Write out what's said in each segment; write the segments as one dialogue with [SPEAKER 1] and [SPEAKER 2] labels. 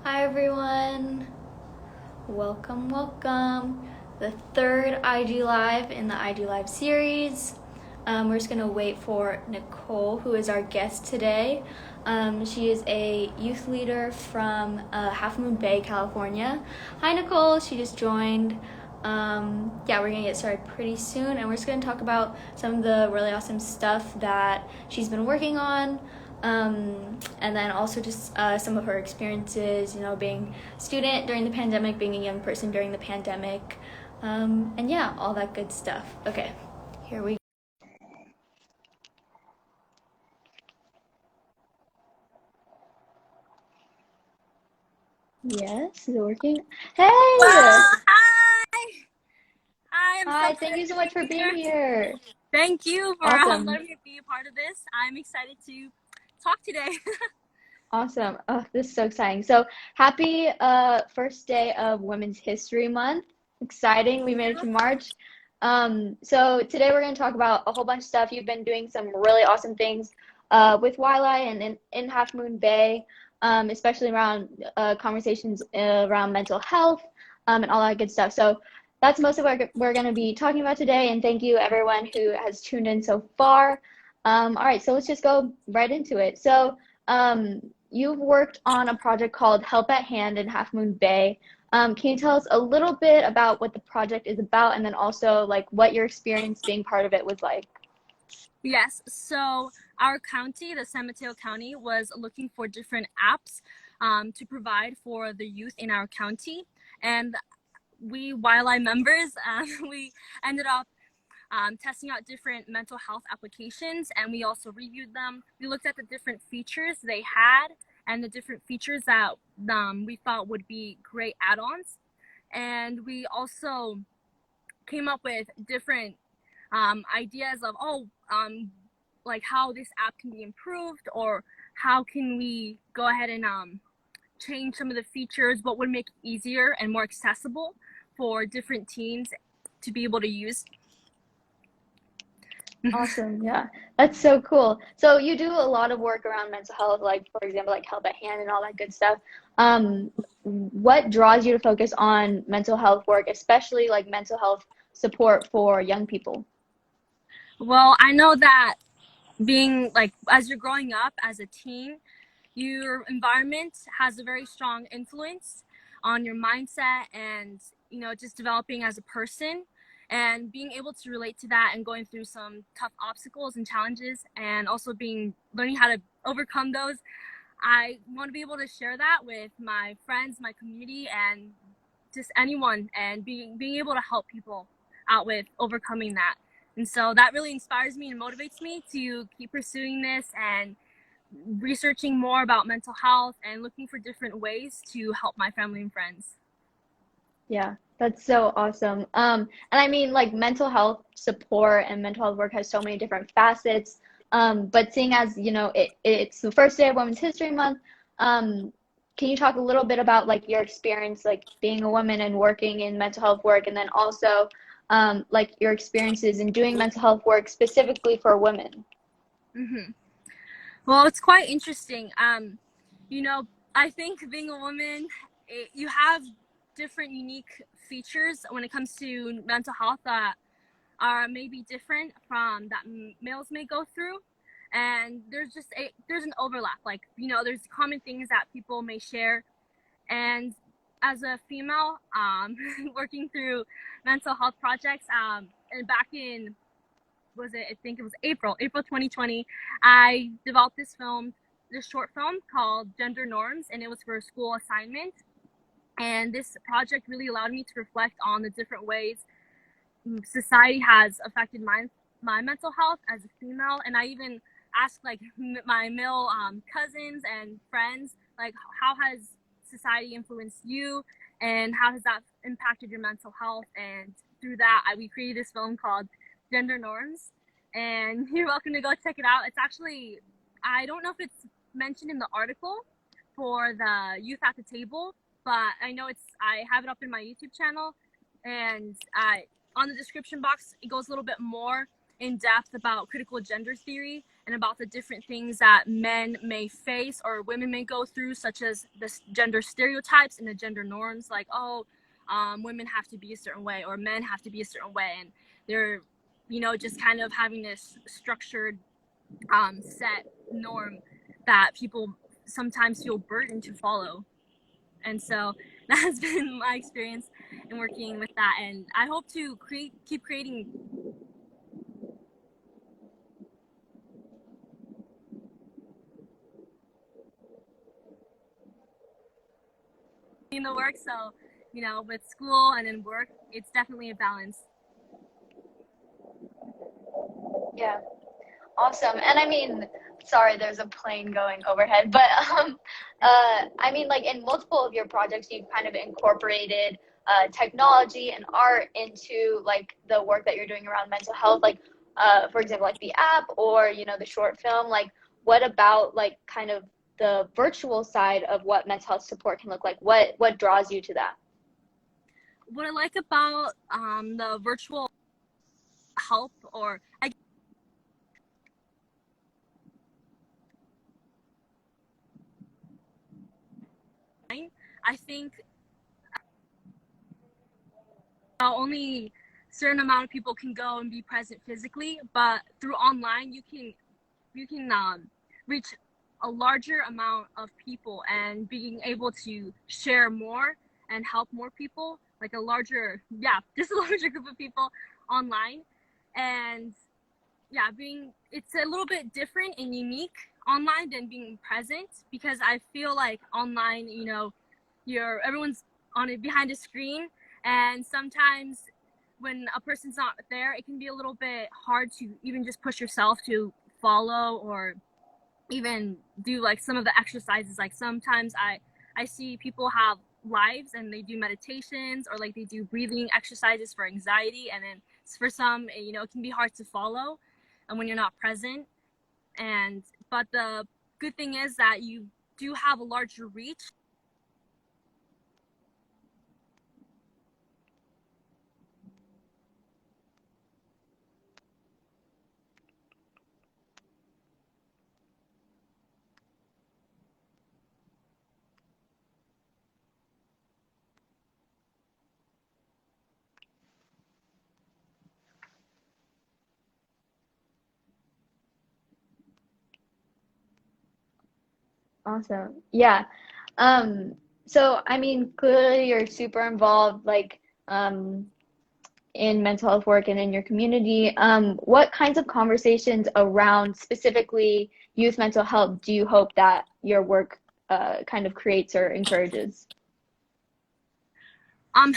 [SPEAKER 1] Hi everyone. Welcome. The third IG Live in the IG Live series. We're just gonna wait for Nicole, who is our guest today. She is a youth leader from Half Moon Bay, California. Hi Nicole, she just joined. We're gonna get started pretty soon, and we're just gonna talk about some of the really awesome stuff that she's been working on. And then also just some of her experiences, being a student during the pandemic, being a young person during the pandemic, and yeah, all that good stuff. Okay, here we go. Yes, is it working? Hey!
[SPEAKER 2] Well, hi. Hi, I'm so
[SPEAKER 1] Hi, thank
[SPEAKER 2] excited
[SPEAKER 1] you so
[SPEAKER 2] to
[SPEAKER 1] much for
[SPEAKER 2] be
[SPEAKER 1] being
[SPEAKER 2] here.
[SPEAKER 1] here.
[SPEAKER 2] Thank you for
[SPEAKER 1] Awesome.
[SPEAKER 2] letting me be a part of this. I'm excited to talk today.
[SPEAKER 1] Awesome. Oh, this is so exciting. So happy first day of Women's History Month. Exciting. We
[SPEAKER 2] Thank
[SPEAKER 1] made it
[SPEAKER 2] you.
[SPEAKER 1] to March. So today we're going to talk about a whole bunch of stuff. You've been doing some really awesome things with Wildlife and in Half Moon Bay, especially around conversations around mental health and all that good stuff. So that's most of what we're going to be talking about today. And thank you everyone who has tuned in so far. All right, so let's just go right into it. Um, you've worked on a project called Help at Hand in Half Moon Bay. Can you tell us a little bit about what the project is about and then also like what your experience being part of it was like?
[SPEAKER 2] Yes, so our county, the San Mateo County, was looking for different apps to provide for the youth in our county. And we, Wildlife members, we ended up testing out different mental health applications, and we also reviewed them. We looked at the different features they had and the different features that we thought would be great add-ons. And we also came up with different ideas of, like how this app can be improved, or how can we go ahead and change some of the features, what would make it easier and more accessible for different teams to be able to use.
[SPEAKER 1] Awesome. Yeah. That's so cool. So you do a lot of work around mental health, like for example, like Help at Hand and all that good stuff. What draws you to focus on mental health work, especially like mental health support for young people?
[SPEAKER 2] Well, I know that being like, as you're growing up as a teen, your environment has a very strong influence on your mindset and, just developing as a person, and being able to relate to that and going through some tough obstacles and challenges, and also learning how to overcome those. I want to be able to share that with my friends, my community, and just anyone, and being able to help people out with overcoming that. And so that really inspires me and motivates me to keep pursuing this and researching more about mental health and looking for different ways to help my family and friends.
[SPEAKER 1] Yeah, that's so awesome. And I mean, like mental health support and mental health work has so many different facets. But seeing as, it's the first day of Women's History Month, can you talk a little bit about like your experience, like being a woman and working in mental health work, and then also like your experiences in doing mental health work specifically for women?
[SPEAKER 2] Mm-hmm. Well, it's quite interesting. You know, I think being a woman, you have different unique features when it comes to mental health that are maybe different from that males may go through. And there's an overlap. Like, there's common things that people may share. And as a female, working through mental health projects, and back in, was it, I think it was April 2020, I developed this short film called Gender Norms, and it was for a school assignment. And this project really allowed me to reflect on the different ways society has affected my mental health as a female. And I even asked like my male cousins and friends, like, how has society influenced you, and how has that impacted your mental health? And through that, we created this film called Gender Norms, and you're welcome to go check it out. It's actually, I don't know if it's mentioned in the article for the youth at the table, but I know I have it up in my YouTube channel. And on the description box, it goes a little bit more in depth about critical gender theory and about the different things that men may face or women may go through, such as the gender stereotypes and the gender norms, like, oh, women have to be a certain way or men have to be a certain way, and they're, you know, just kind of having this structured set norm that people sometimes feel burdened to follow. And so that has been my experience in working with that, and I hope to keep creating the work. So, you know, with school and then work, it's definitely a balance.
[SPEAKER 1] Yeah. Awesome. And I mean, sorry, there's a plane going overhead, but I mean, like in multiple of your projects, you've kind of incorporated technology and art into like the work that you're doing around mental health, like for example, like the app or you know the short film. Like, what about like kind of the virtual side of what mental health support can look like? What draws you to that?
[SPEAKER 2] What I like about the virtual help, or I think only certain amount of people can go and be present physically, but through online you can reach a larger amount of people and being able to share more and help more people, like a larger, yeah, just a larger group of people online. And yeah, it's a little bit different and unique online than being present, because I feel like online, you know, everyone's on it behind a screen, and sometimes when a person's not there, it can be a little bit hard to even just push yourself to follow or even do like some of the exercises. Like sometimes I see people have lives and they do meditations or like they do breathing exercises for anxiety, and then for some, you know, it can be hard to follow and when you're not present. And but the good thing is that you do have a larger reach.
[SPEAKER 1] Awesome. Yeah. So I mean, clearly you're super involved, like, in mental health work and in your community. What kinds of conversations around specifically youth mental health do you hope that your work kind of creates or encourages?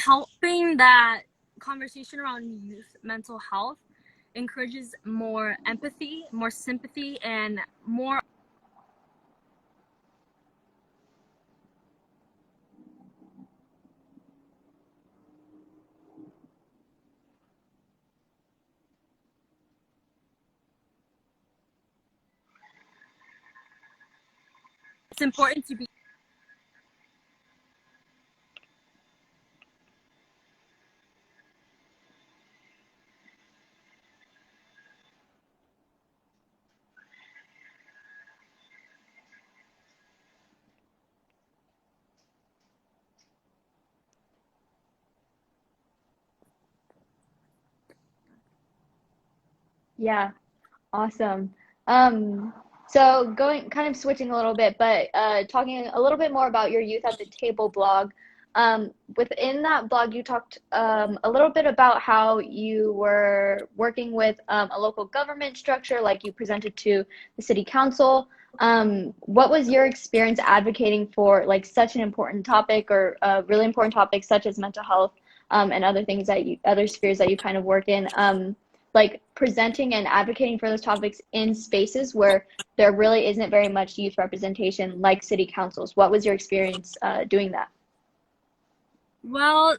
[SPEAKER 2] Helping that conversation around youth mental health encourages more empathy, more sympathy, and more. It's important to be.
[SPEAKER 1] Yeah, awesome. Um, so going kind of switching a little bit, but talking a little bit more about your Youth at the Table blog. Within that blog, you talked a little bit about how you were working with a local government structure, like you presented to the city council. What was your experience advocating for like such an important topic or a really important topic such as mental health and other things that other spheres that you kind of work in? Like presenting and advocating for those topics in spaces where there really isn't very much youth representation, like city councils. What was your experience doing that?
[SPEAKER 2] Well,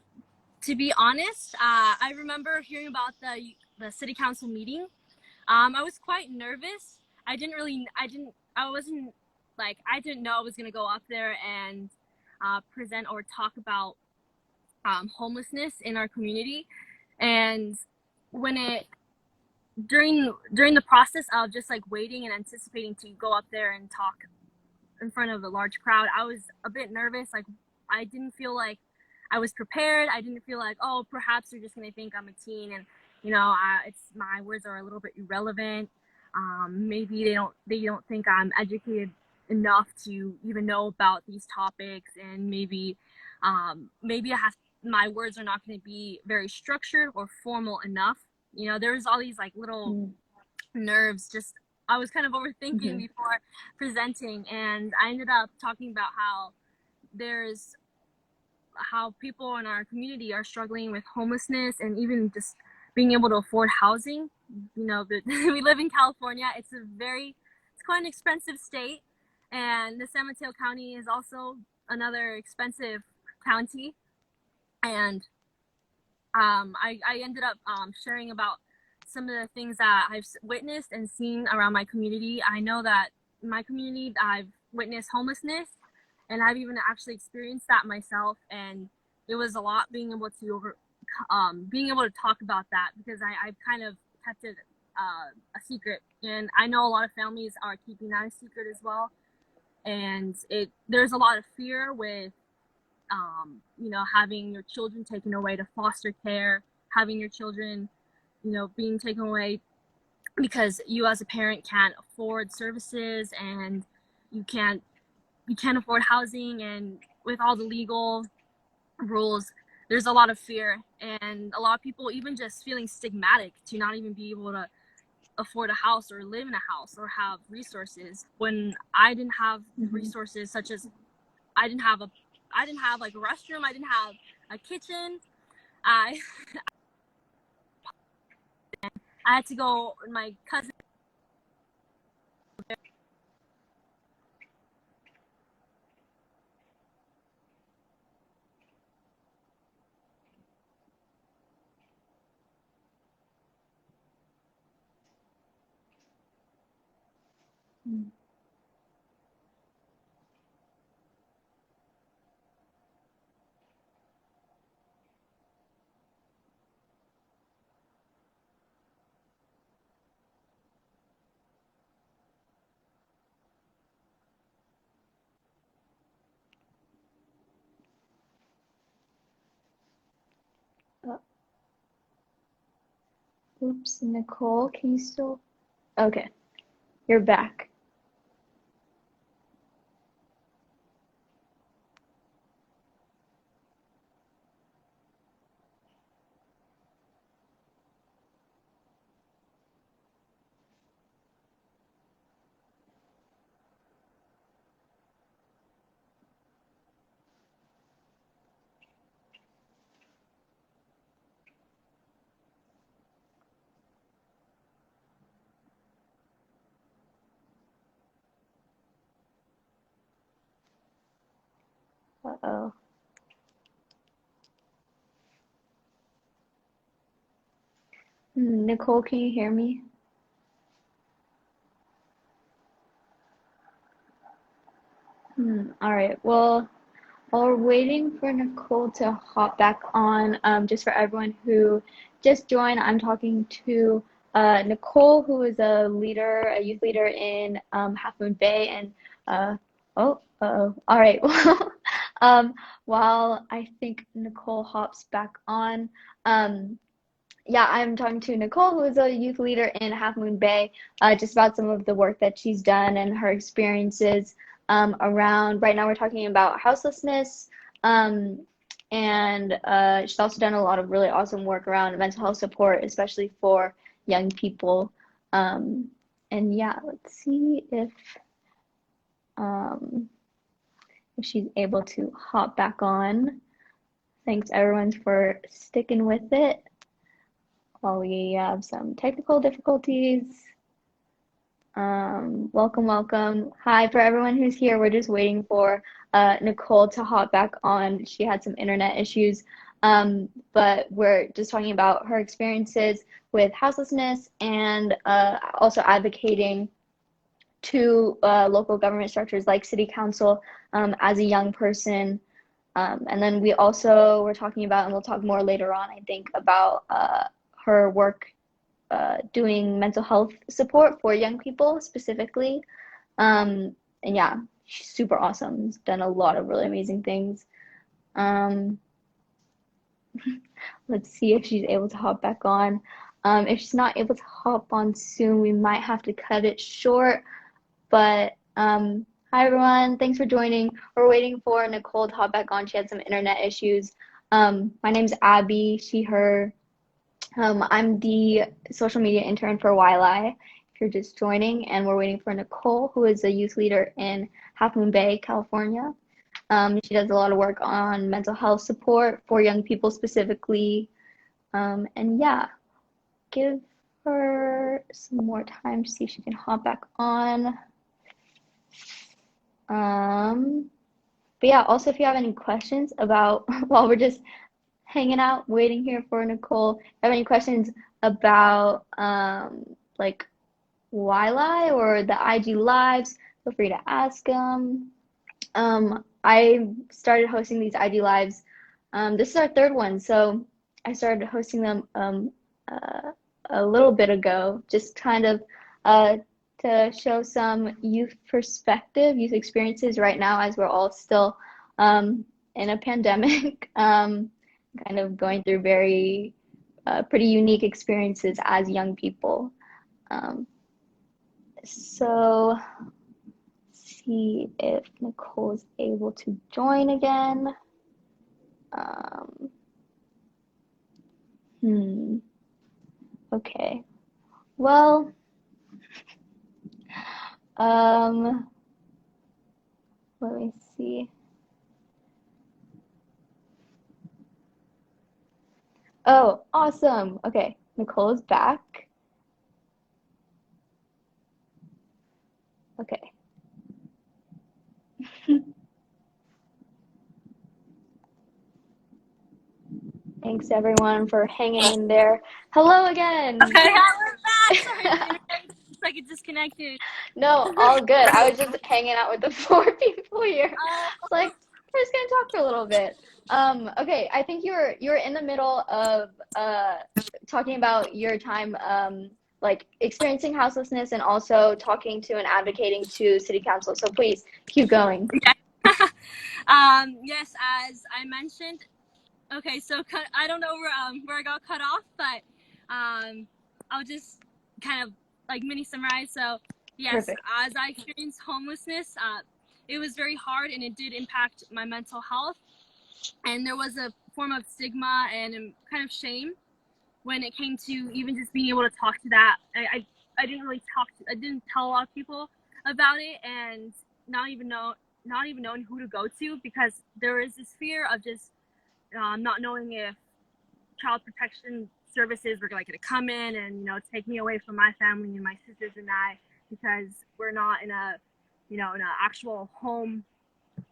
[SPEAKER 2] to be honest, I remember hearing about the city council meeting. I was quite nervous. I wasn't like, I didn't know I was gonna go up there and present or talk about homelessness in our community. And when it during the process of just like waiting and anticipating to go up there and talk in front of a large crowd, I was a bit nervous. Like, I didn't feel like I was prepared. I didn't feel like, oh, perhaps they're just gonna think I'm a teen, and it's my words are a little bit irrelevant. Maybe they don't think I'm educated enough to even know about these topics, and maybe my words are not going to be very structured or formal enough. There's all these like little nerves. Just I was kind of overthinking before presenting, and I ended up talking about how people in our community are struggling with homelessness and even just being able to afford housing. We live in California. It's quite an expensive state, and the San Mateo County is also another expensive county. And I ended up sharing about some of the things that I've witnessed and seen around my community. I know that in my community, I've witnessed homelessness, and I've even actually experienced that myself. And it was a lot being able to talk about that, because I've kind of kept it a secret, and I know a lot of families are keeping that a secret as well. And there's a lot of fear with having your children taken away to foster care, having your children, being taken away because you as a parent can't afford services, and you can't afford housing, and with all the legal rules, there's a lot of fear, and a lot of people even just feeling stigmatic to not even be able to afford a house or live in a house or have resources. When I didn't have resources, such as I didn't have like a restroom, I didn't have a kitchen. I had to go. My cousin.
[SPEAKER 1] Oops, Nicole, can you still? Okay, you're back. Uh-oh. Nicole, can you hear me? All right. Well, while we're waiting for Nicole to hop back on, just for everyone who just joined, I'm talking to Nicole, who is a youth leader in Half Moon Bay, and oh, uh-oh. All right. Well, while I think Nicole hops back on, yeah, I'm talking to Nicole, who is a youth leader in Half Moon Bay, just about some of the work that she's done and her experiences around. Right now, we're talking about houselessness, and she's also done a lot of really awesome work around mental health support, especially for young people. And yeah, let's see if she's able to hop back on. Thanks, everyone, for sticking with it while we have some technical difficulties. Welcome, welcome. Hi, for everyone who's here, we're just waiting for Nicole to hop back on. She had some internet issues, but we're just talking about her experiences with houselessness and also advocating to local government structures like city council as a young person. And then we also were talking about, and we'll talk more later on, I think, about her work doing mental health support for young people specifically. And yeah, she's super awesome. She's done a lot of really amazing things. Um, let's see if she's able to hop back on. If she's not able to hop on soon, we might have to cut it short. But hi everyone, thanks for joining. We're waiting for Nicole to hop back on. She had some internet issues. My name's Abby, she, her. I'm the social media intern for YLI, if you're just joining, and we're waiting for Nicole, who is a youth leader in Half Moon Bay, California. She does a lot of work on mental health support for young people specifically. And yeah, give her some more time to see if she can hop back on. But yeah, also if you have any questions about, while we're just hanging out, waiting here for Nicole, if you have any questions about like YLI or the IG lives, feel free to ask them. I started hosting these IG lives. This is our third one, so I started hosting them a little bit ago, just kind of to show some youth perspective, youth experiences right now as we're all still in a pandemic, kind of going through very pretty unique experiences as young people. So see if Nicole is able to join again. Okay. Well, let me see. Oh, awesome. Okay, Nicole is back. Okay. Thanks everyone for hanging in there. Hello again.
[SPEAKER 2] Okay, we're back. Sorry, it's like it disconnected.
[SPEAKER 1] No, all good. I was just hanging out with the 4 people here. It's like we're just gonna talk for a little bit. Okay, I think you're in the middle of talking about your time like experiencing houselessness and also talking to and advocating to city council. So please keep going.
[SPEAKER 2] Yes, as I mentioned. Okay, so I don't know where I got cut off, but I'll just kind of like mini summarize. So yes,
[SPEAKER 1] Perfect.
[SPEAKER 2] as I experienced homelessness, it was very hard and it did impact my mental health. And there was a form of stigma and kind of shame when it came to even just being able to talk to that. I didn't really I didn't tell a lot of people about it, and not even knowing who to go to, because there is this fear of just not knowing if child protection services were like going to come in and take me away from my family and my sisters and I, because we're not in a in an actual home,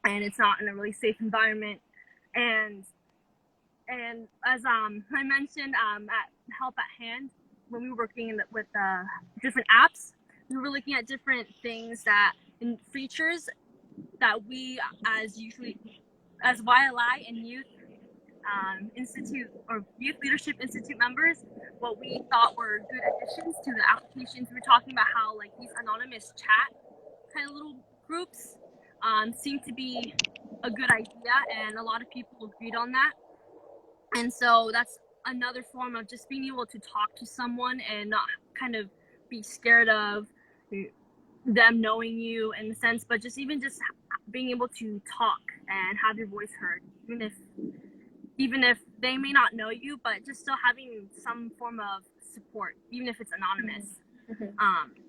[SPEAKER 2] and it's not in a really safe environment. And as I mentioned at Help at Hand, when we were working with different apps, we were looking at different things and features that we as YLI and Youth Institute or Youth Leadership Institute members, what we thought were good additions to the applications. We were talking about how like these anonymous chat kind of little groups seem to be a good idea, and a lot of people agreed on that. And so that's another form of just being able to talk to someone and not kind of be scared of them knowing you in the sense, but just being able to talk and have your voice heard, even if they may not know you, but just still having some form of support, even if it's anonymous.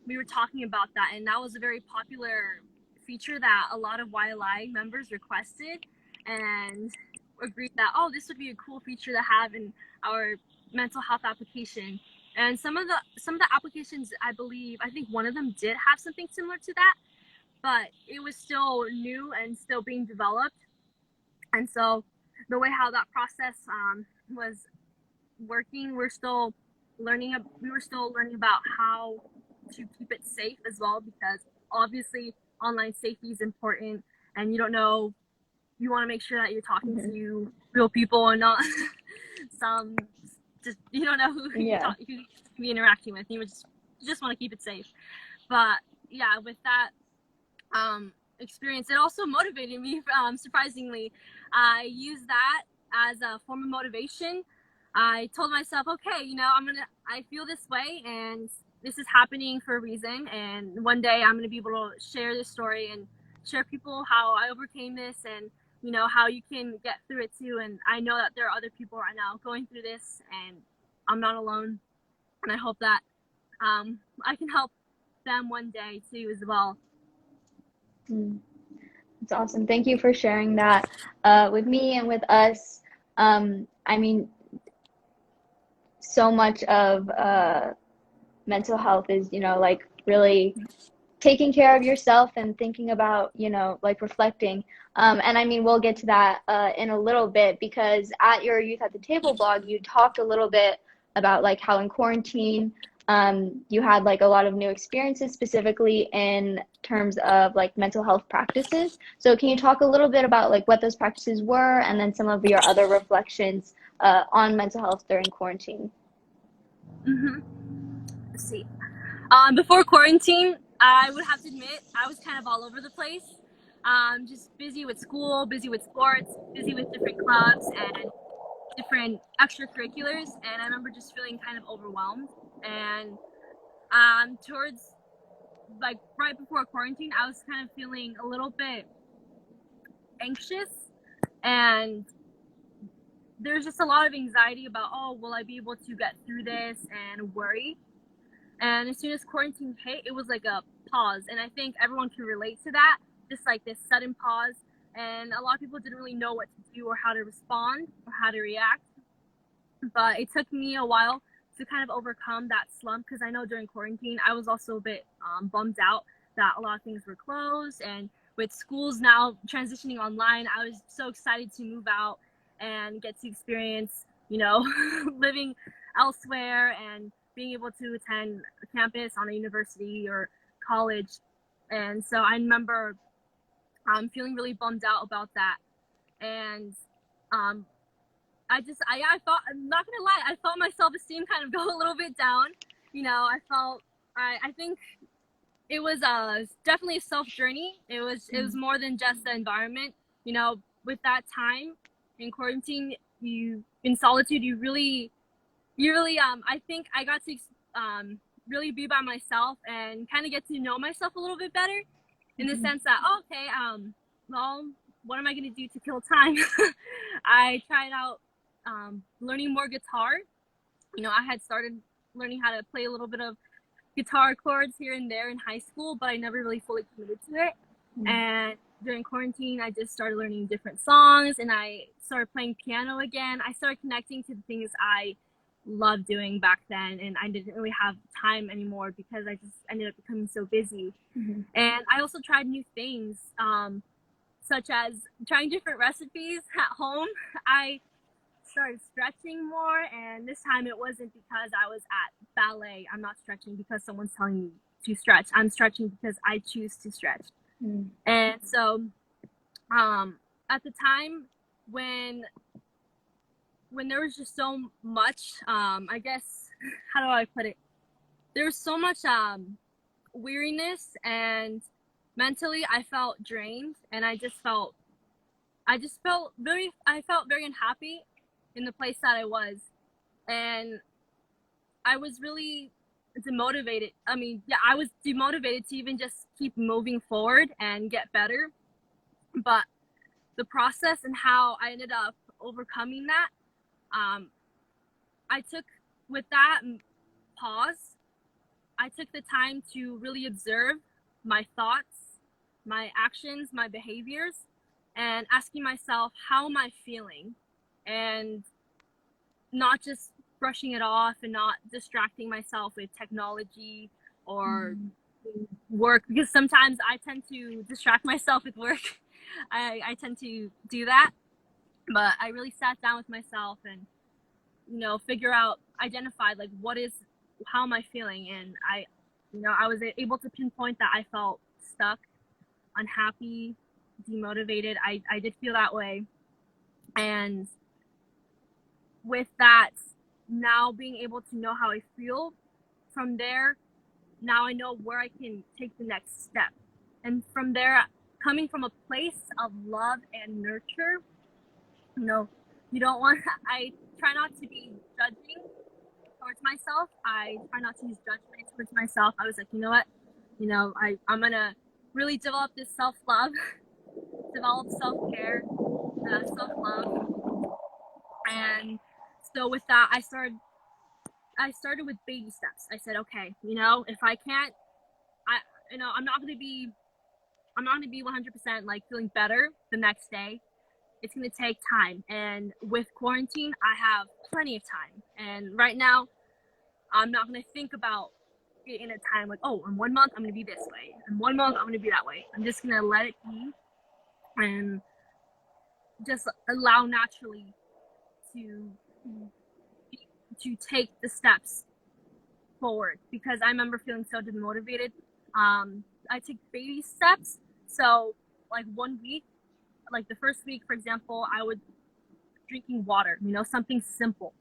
[SPEAKER 2] We were talking about that, and that was a very popular feature that a lot of YLI members requested and agreed that, this would be a cool feature to have in our mental health application. And some of the applications, I think one of them did have something similar to that, but it was still new and still being developed. And so the way how that process was working, we were still learning about how to keep it safe as well, because obviously online safety is important, and you want to make sure that you're talking to real people and not some just you don't know who be interacting with. You just want to keep it safe. But yeah, with that experience, it also motivated me. Surprisingly, I used that as a form of motivation. I told myself, okay, I feel this way, and this is happening for a reason, and one day I'm gonna be able to share this story and share people how I overcame this, and how you can get through it too. And I know that there are other people right now going through this, and I'm not alone. And I hope that I can help them one day too as well.
[SPEAKER 1] That's awesome. Thank you for sharing that with me and with us. I mean, so much of mental health is, like really taking care of yourself and thinking about, like reflecting. And I mean, we'll get to that in a little bit, because at your Youth at the Table blog, you talked a little bit about like how in quarantine, you had like a lot of new experiences, specifically in terms of like mental health practices. So can you talk a little bit about like what those practices were, and then some of your other reflections on mental health during quarantine?
[SPEAKER 2] Let's see. Before quarantine, I would have to admit I was kind of all over the place. Just busy with school, busy with sports, busy with different clubs and different extracurriculars. And I remember just feeling kind of overwhelmed. And towards like right before quarantine, I was kind of feeling a little bit anxious, and there's just a lot of anxiety about, oh, will I be able to get through this, and worry. And as soon as quarantine hit, it was like a pause. And I think everyone can relate to that, just like this sudden pause. And a lot of people didn't really know what to do or how to respond or how to react. But it took me a while to kind of overcome that slump, because I know during quarantine, I was also a bit bummed out that a lot of things were closed. And with schools now transitioning online, I was so excited to move out and get to experience, living elsewhere and being able to attend a campus on a university or college. And so I remember feeling really bummed out about that. And I thought, I'm not gonna lie, I felt my self-esteem kind of go a little bit down. I think it was definitely a self journey. It was more than just the environment. With that time in quarantine, in solitude, you really I think I got to really be by myself and kind of get to know myself a little bit better, in the sense that, okay, well, what am I going to do to kill time? I tried out learning more guitar. I had started learning how to play a little bit of guitar chords here and there in high school, but I never really fully committed to it. And during quarantine, I just started learning different songs, and I started playing piano again. I started connecting to the things I loved doing back then, and I didn't really have time anymore because I just ended up becoming so busy. And I also tried new things, such as trying different recipes at home. I started stretching more, and this time it wasn't because I was at ballet. I'm not stretching because someone's telling me to stretch. I'm stretching because I choose to stretch. And so at the time when there was just so much, I guess, how do I put it? There was so much weariness, and mentally I felt drained, and I felt very unhappy in the place that I was. And I was really demotivated. I was demotivated to even just keep moving forward and get better. But the process and how I ended up overcoming that, I took, with that pause, I took the time to really observe my thoughts, my actions, my behaviors, and asking myself, how am I feeling? And not just brushing it off and not distracting myself with technology or work, because sometimes I tend to distract myself with work. I tend to do that. But I really sat down with myself and, identified like how am I feeling? And I was able to pinpoint that I felt stuck, unhappy, demotivated. I did feel that way. And with that, now being able to know how I feel from there, now I know where I can take the next step. And from there, coming from a place of love and nurture, you don't want, I try not to be judging towards myself. I try not to use judgment towards myself. I was like, you know what? I'm going to really develop this self-love, develop self-care, self-love. And so with that, I started with baby steps. I said, okay, if I can't, I'm not going to be 100% like feeling better the next day. It's going to take time. And with quarantine, I have plenty of time. And right now, I'm not going to think about it in a time like, oh, in 1 month, I'm going to be this way. In 1 month, I'm going to be that way. I'm just going to let it be and just allow naturally to take the steps forward, because I remember feeling so demotivated. I take baby steps. So like 1 week, like the first week, for example, I would drinking water, something simple.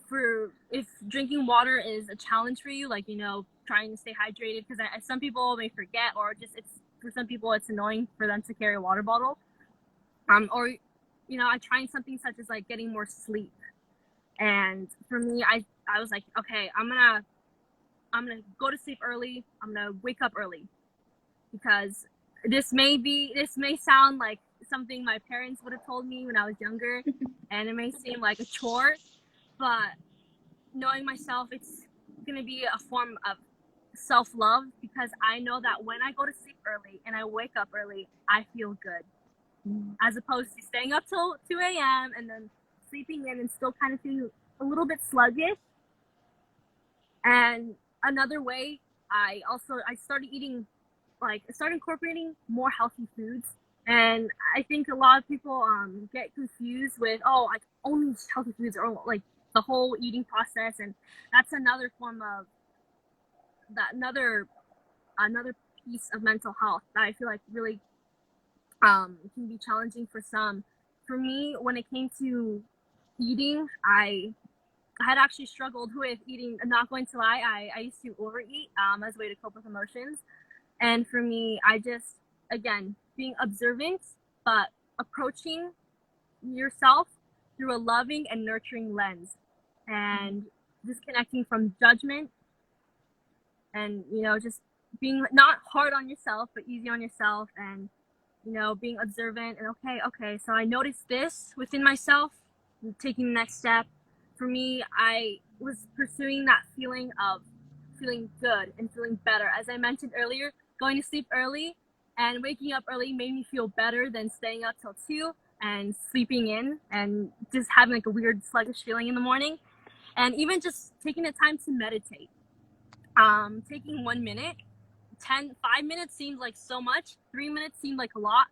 [SPEAKER 2] For if drinking water is a challenge for you, like, trying to stay hydrated, because some people may forget, or just for some people it's annoying for them to carry a water bottle. Or, I tried something such as like getting more sleep. And for me, I was like, okay, I'm gonna go to sleep early. I'm gonna wake up early, because this may sound like something my parents would have told me when I was younger, and it may seem like a chore, but knowing myself, it's gonna be a form of self-love, because I know that when I go to sleep early and I wake up early, I feel good, as opposed to staying up till 2 a.m. and then sleeping in and still kind of feeling a little bit sluggish. And another way, I started incorporating more healthy foods. And I think a lot of people get confused with, like only healthy foods, or like the whole eating process. And that's another form of another piece of mental health that I feel like really can be challenging for some. For me, when it came to eating, I had actually struggled with eating. I'm not going to lie, I used to overeat as a way to cope with emotions. And for me, I just, again, being observant, but approaching yourself through a loving and nurturing lens, and disconnecting from judgment, and, just being not hard on yourself, but easy on yourself, and, being observant, and okay, so I noticed this within myself, taking the next step. For me, I was pursuing that feeling of feeling good and feeling better. As I mentioned earlier, going to sleep early and waking up early made me feel better than staying up till 2 and sleeping in and just having like a weird sluggish feeling in the morning. And even just taking the time to meditate. Taking 1 minute, 5 minutes seemed like so much. 3 minutes seemed like a lot.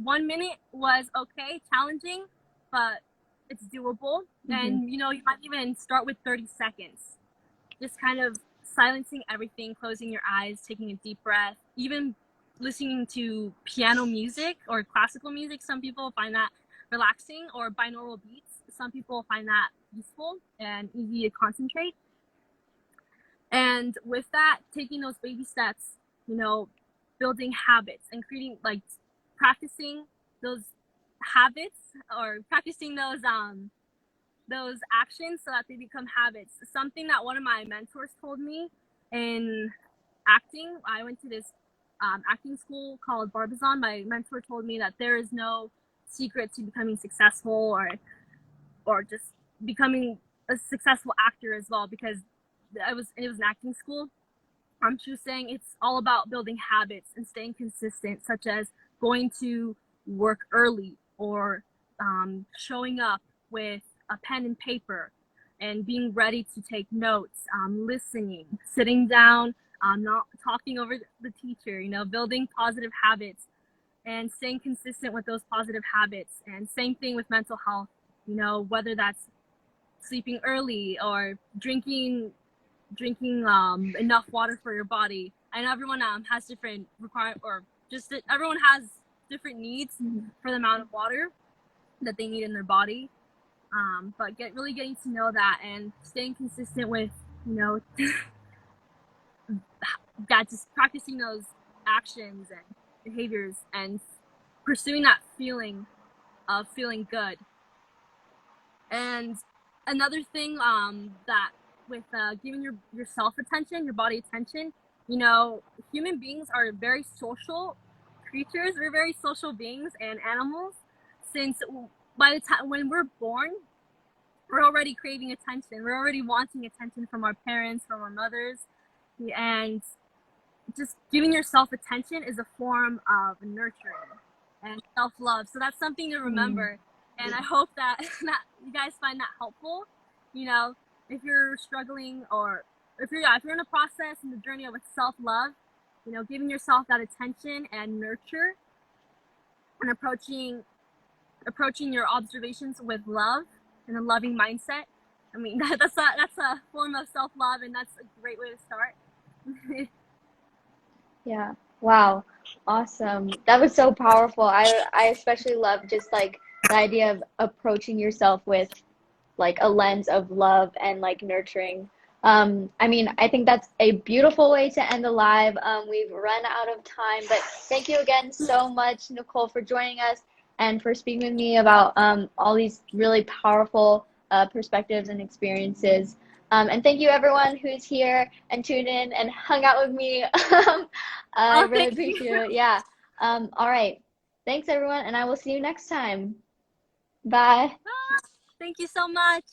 [SPEAKER 2] 1 minute was okay, challenging, but it's doable. Mm-hmm. And, you might even start with 30 seconds. Just kind of silencing everything, closing your eyes, taking a deep breath, even listening to piano music or classical music. Some people find that relaxing, or binaural beats. Some people find that useful and easy to concentrate. And with that, taking those baby steps, building habits and creating, like, practicing those habits, or practicing those actions so that they become habits. Something that one of my mentors told me in acting, I went to this acting school called Barbizon. My mentor told me that there is no secret to becoming successful, or just becoming a successful actor as well, because it was an acting school. She was saying it's all about building habits and staying consistent, such as going to work early, or showing up with a pen and paper and being ready to take notes, listening, sitting down, not talking over the teacher, building positive habits and staying consistent with those positive habits. And same thing with mental health, whether that's sleeping early or drinking enough water for your body. I know everyone has different everyone has different needs for the amount of water that they need in their body. But really getting to know that and staying consistent with you know, that just practicing those actions and behaviors and pursuing that feeling of feeling good. And another thing that with giving yourself attention, your body attention, you know, human beings are very social creatures. We're very social beings and animals. Since by the time when we're born, we're already craving attention. We're already wanting attention from our parents, from our mothers, and just giving yourself attention is a form of nurturing and self-love. So that's something to remember. And I hope that, that you guys find that helpful. You know, if you're struggling or if you're in a process in the journey of self-love, you know, giving yourself that attention and nurture and approaching your observations with love and a loving mindset. I mean, that's a form of self-love, and that's a great way to start.
[SPEAKER 1] Yeah. Wow. Awesome. That was so powerful. I especially love just like the idea of approaching yourself with like a lens of love and like nurturing. I mean, I think that's a beautiful way to end the live. We've run out of time, but thank you again so much, Nicole, for joining us and for speaking with me about all these really powerful perspectives and experiences. And thank you everyone who's here and tuned in and hung out with me. I
[SPEAKER 2] Oh,
[SPEAKER 1] really
[SPEAKER 2] thank you.
[SPEAKER 1] appreciate it. Yeah. All right. Thanks everyone, and I will see you next time. Bye.
[SPEAKER 2] Thank you so much.